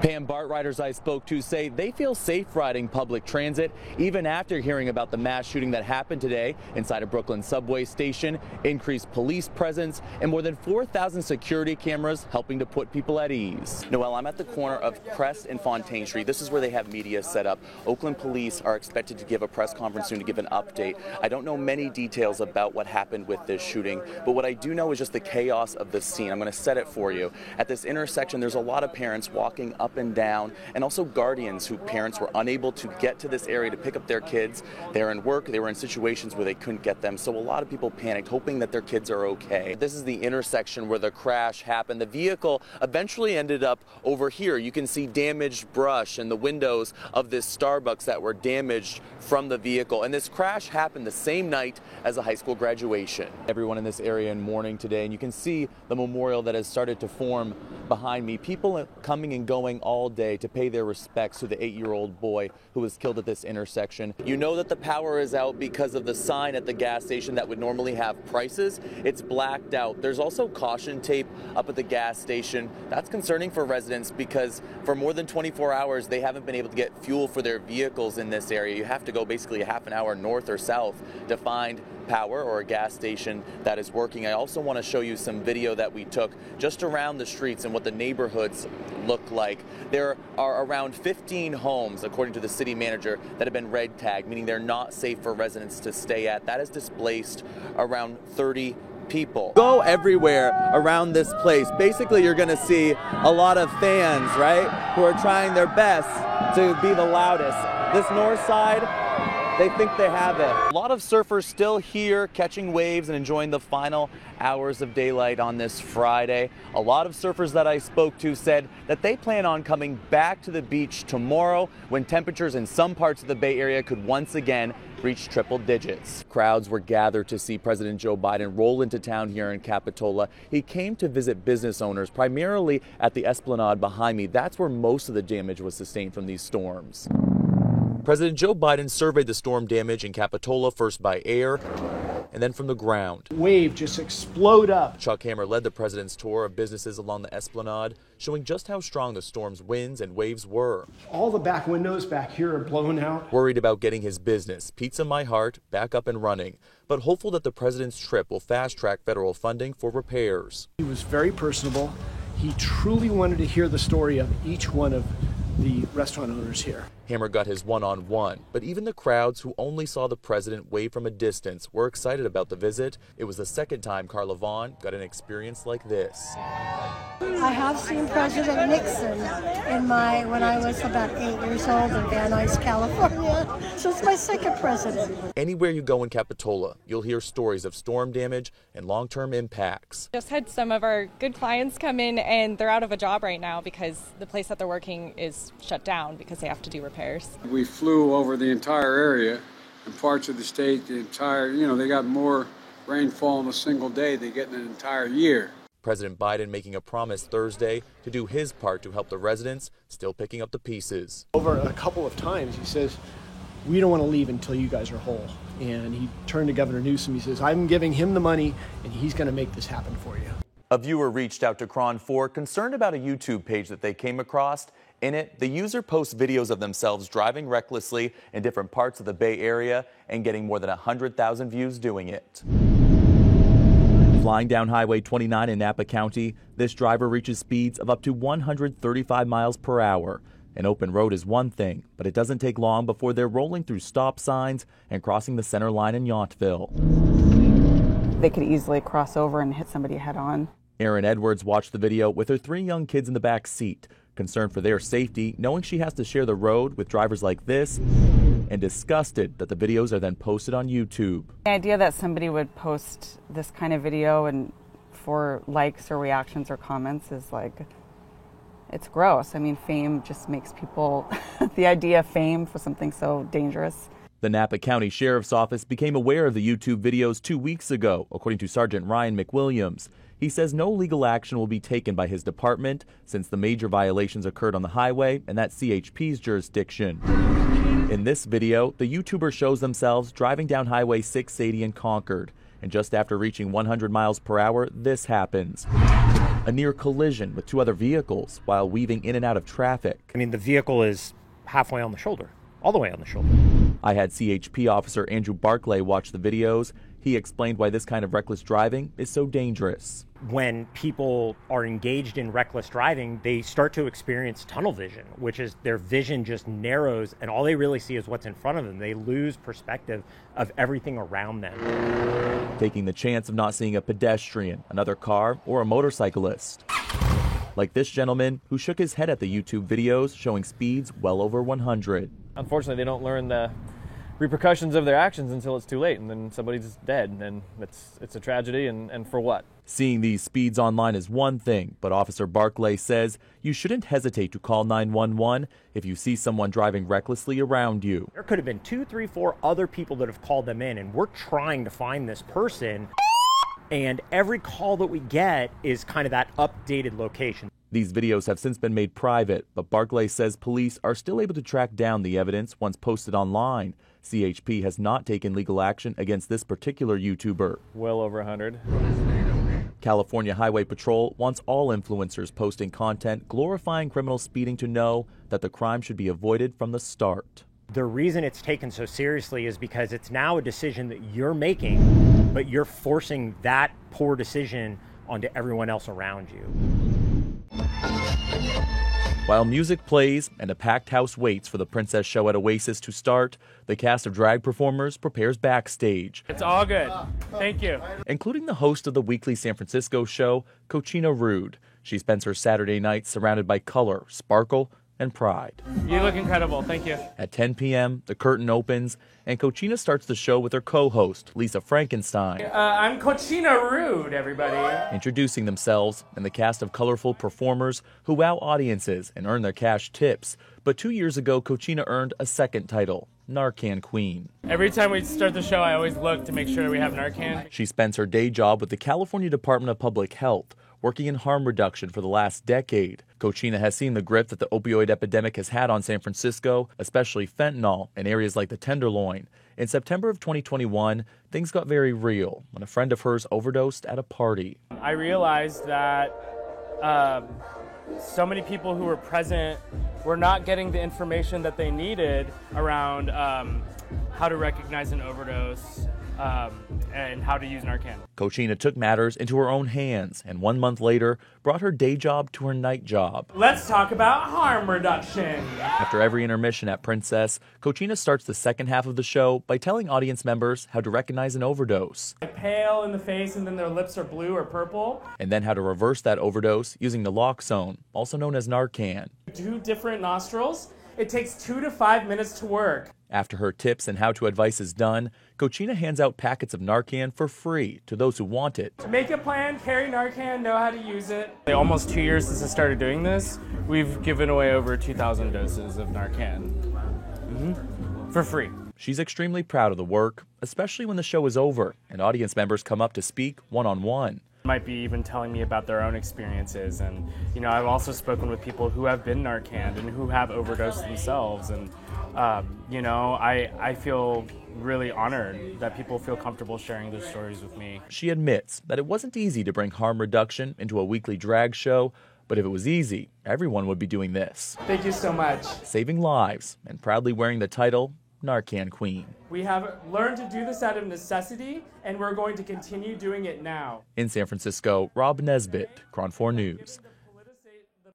Pam, BART riders I spoke to say they feel safe riding public transit even after hearing about the mass shooting that happened today inside a Brooklyn subway station, increased police presence, and more than 4,000 security cameras helping to put people at ease. Noel, I'm at the corner of Crest and Fontaine Street. This is where they have media set up. Oakland police are expected to give a press conference soon to give an update. I don't know many details about what happened with this shooting, but what I do know is just the chaos of the scene. I'm going to set it for you. At this intersection, there's a lot of parents walking up and down, and also guardians who parents were unable to get to this area to pick up their kids. They're in work, they were in situations where they couldn't get them, so a lot of people panicked, hoping that their kids are okay. This is the intersection where the crash happened. The vehicle eventually ended up over here. You can see damaged brush and the windows of this Starbucks that were damaged from the vehicle, and this crash happened the same night as a high school graduation. Everyone in this area in mourning today, and you can see the memorial that has started to form behind me. People coming and going all day to pay their respects to the 8-year-old boy who was killed at this intersection. You know that the power is out because of the sign at the gas station that would normally have prices. It's blacked out. There's also caution tape up at the gas station. That's concerning for residents because for more than 24 hours they haven't been able to get fuel for their vehicles in this area. You have to go basically a half an hour north or south to find power or a gas station that is working. I also want to show you some video that we took just around the streets and what the neighborhoods look like. There are around 15 homes, according to the city manager, that have been red tagged, meaning they're not safe for residents to stay at. That has displaced around 30 people. Go everywhere around this place. Basically, you're going to see a lot of fans, right, who are trying their best to be the loudest. This north side, they think they have it. A lot of surfers still here catching waves and enjoying the final hours of daylight on this Friday. A lot of surfers that I spoke to said that they plan on coming back to the beach tomorrow when temperatures in some parts of the Bay Area could once again reach triple digits. Crowds were gathered to see President Joe Biden roll into town here in Capitola. He came to visit business owners, primarily at the Esplanade behind me. That's where most of the damage was sustained from these storms. President Joe Biden surveyed the storm damage in Capitola, first by air and then from the ground. Wave just explode up. Chuck Hammer led the president's tour of businesses along the Esplanade, showing just how strong the storm's winds and waves were. All the back windows back here are blown out. Worried about getting his business, Pizza My Heart, back up and running, but hopeful that the president's trip will fast-track federal funding for repairs. He was very personable. He truly wanted to hear the story of each one of the restaurant owners here. Hammer got his one-on-one, but even the crowds who only saw the president wave from a distance were excited about the visit. It was the second time Carla Vaughn got an experience like this. I have seen President Nixon when I was about 8 years old in Van Nuys, California. So it's my second president. Anywhere you go in Capitola, you'll hear stories of storm damage and long-term impacts. Just had some of our good clients come in and they're out of a job right now because the place that they're working is shut down because they have to do repairs. We flew over the entire area and parts of the state, they got more rainfall in a single day than they get in an entire year. President Biden making a promise Thursday to do his part to help the residents, still picking up the pieces. Over a couple of times he says, we don't want to leave until you guys are whole. And he turned to Governor Newsom, he says, I'm giving him the money and he's going to make this happen for you. A viewer reached out to KRON 4 concerned about a YouTube page that they came across. In it, the user posts videos of themselves driving recklessly in different parts of the Bay Area and getting more than 100,000 views doing it. Flying down Highway 29 in Napa County, this driver reaches speeds of up to 135 miles per hour. An open road is one thing, but it doesn't take long before they're rolling through stop signs and crossing the center line in Yountville. They could easily cross over and hit somebody head on. Erin Edwards watched the video with her 3 young kids in the back seat, concerned for their safety, knowing she has to share the road with drivers like this, and disgusted that the videos are then posted on YouTube. The idea that somebody would post this kind of video and for likes or reactions or comments is it's gross. I mean, fame just makes people, the idea of fame for something so dangerous. The Napa County Sheriff's Office became aware of the YouTube videos 2 weeks ago, according to Sergeant Ryan McWilliams. He says no legal action will be taken by his department since the major violations occurred on the highway and that's CHP's jurisdiction. In this video, the YouTuber shows themselves driving down Highway 680 in Concord, and just after reaching 100 miles per hour, this happens. a near collision with two other vehicles while weaving in and out of traffic. I mean, the vehicle is halfway on the shoulder, all the way on the shoulder. I had CHP officer Andrew Barclay watch the videos. He explained why this kind of reckless driving is so dangerous. When people are engaged in reckless driving, they start to experience tunnel vision, which is their vision just narrows and all they really see is what's in front of them. They lose perspective of everything around them. Taking the chance of not seeing a pedestrian, another car, or a motorcyclist. Like this gentleman who shook his head at the YouTube videos showing speeds well over 100. Unfortunately, they don't learn the repercussions of their actions until it's too late, and then somebody's dead, and it's a tragedy, and for what? Seeing these speeds online is one thing, but Officer Barclay says you shouldn't hesitate to call 911 if you see someone driving recklessly around you. There could have been 2, 3, 4 other people that have called them in, and we're trying to find this person, and every call that we get is kind of that updated location. These videos have since been made private, but Barclay says police are still able to track down the evidence once posted online. CHP has not taken legal action against this particular YouTuber. Well over 100. California Highway Patrol wants all influencers posting content glorifying criminal speeding to know that the crime should be avoided from the start. The reason it's taken so seriously is because it's now a decision that you're making, but you're forcing that poor decision onto everyone else around you. While music plays and a packed house waits for the Princess show at Oasis to start, the cast of drag performers prepares backstage. It's all good. Thank you. Including the host of the weekly San Francisco show, Cochina Rude. She spends her Saturday nights surrounded by color, sparkle, and pride. You look incredible. Thank you. At 10 p.m., the curtain opens, and Cochina starts the show with her co-host, Lisa Frankenstein. I'm Cochina Rude, everybody. Introducing themselves and the cast of colorful performers who wow audiences and earn their cash tips. But 2 years ago, Cochina earned a second title, Narcan Queen. Every time we start the show, I always look to make sure we have Narcan. She spends her day job with the California Department of Public Health, working in harm reduction for the last decade. Cochina has seen the grip that the opioid epidemic has had on San Francisco, especially fentanyl in areas like the Tenderloin. In September of 2021, things got very real when a friend of hers overdosed at a party. I realized that so many people who were present were not getting the information that they needed around how to recognize an overdose and how to use Narcan. Cochina took matters into her own hands and 1 month later brought her day job to her night job. Let's talk about harm reduction. After every intermission at Princess, Cochina starts the second half of the show by telling audience members how to recognize an overdose. Pale in the face and then their lips are blue or purple. And then how to reverse that overdose using naloxone, also known as Narcan. 2 different nostrils. It takes 2 to 5 minutes to work. After her tips and how-to advice is done, Cochina hands out packets of Narcan for free to those who want it. Make a plan, carry Narcan, know how to use it. Almost 2 years since I started doing this, we've given away over 2,000 doses of Narcan. For free. She's extremely proud of the work, especially when the show is over and audience members come up to speak one-on-one. Might be even telling me about their own experiences, and I've also spoken with people who have been Narcaned and who have overdosed themselves, and I feel really honored that people feel comfortable sharing their stories with me. She admits that it wasn't easy to bring harm reduction into a weekly drag show, but if it was easy, everyone would be doing this. Thank you so much. Saving lives and proudly wearing the title Narcan Queen. We have learned to do this out of necessity, and we're going to continue doing it now. In San Francisco, Rob Nesbitt, KRON 4 News.